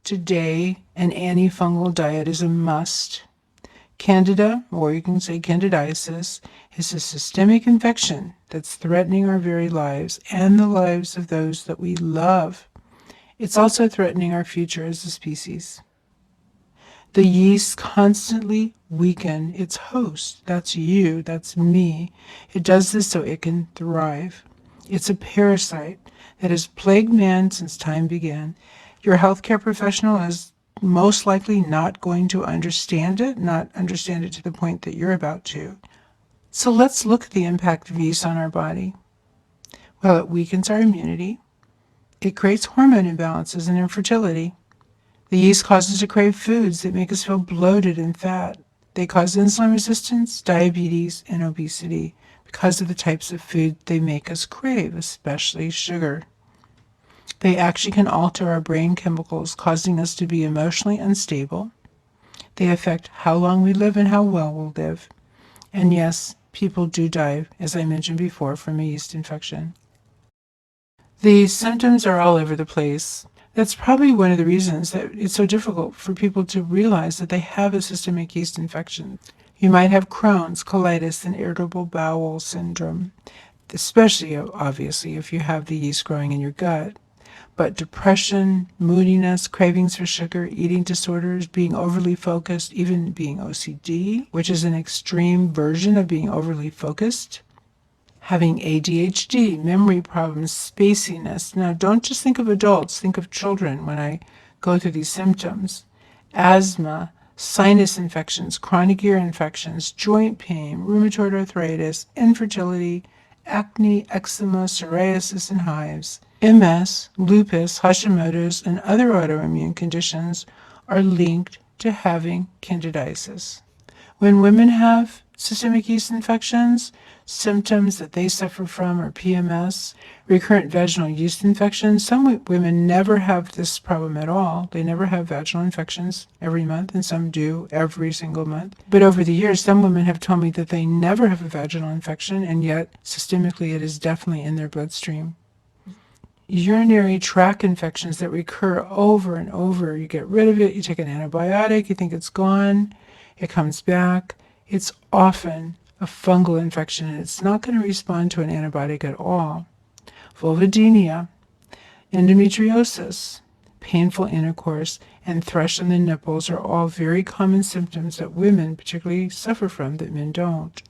Today, an antifungal diet is a must. Candida, or you can say Candidiasis, is a systemic infection that's threatening our very lives and the lives of those that we love. It's also threatening our future as a species. The yeast constantly weaken its host. That's you, that's me. It does this so it can thrive. It's a parasite that has plagued man since time began. Your healthcare professional is most likely not going to understand it, not understand it to the point that you're about to. So let's look at the impact of yeast on our body. Well, it weakens our immunity. It creates hormone imbalances and infertility. The yeast causes us to crave foods that make us feel bloated and fat. They cause insulin resistance, diabetes, and obesity because of the types of food they make us crave, especially sugar. They actually can alter our brain chemicals, causing us to be emotionally unstable. They affect how long we live and how well we'll live. And yes, people do die, as I mentioned before, from a yeast infection. The symptoms are all over the place. That's probably one of the reasons that it's so difficult for people to realize that they have a systemic yeast infection. You might have Crohn's, colitis, and irritable bowel syndrome, especially, obviously, if you have the yeast growing in your gut. But depression, moodiness, cravings for sugar, eating disorders, being overly focused, even being OCD, which is an extreme version of being overly focused, having ADHD, memory problems, spaciness. Now, don't just think of adults, think of children when I go through these symptoms. Asthma, sinus infections, chronic ear infections, joint pain, rheumatoid arthritis, infertility, acne, eczema, psoriasis, and hives. MS, lupus, Hashimoto's, and other autoimmune conditions are linked to having candidiasis. When women have systemic yeast infections, symptoms that they suffer from are PMS, recurrent vaginal yeast infections. Some women never have this problem at all. They never have vaginal infections every month, and some do every single month. But over the years, some women have told me that they never have a vaginal infection, and yet systemically it is definitely in their bloodstream. Urinary tract infections that recur over and over. You get rid of it, you take an antibiotic, you think it's gone, it comes back. It's often a fungal infection, and it's not going to respond to an antibiotic at all. Vulvodynia, endometriosis, painful intercourse, and thrush on the nipples are all very common symptoms that women particularly suffer from that men don't.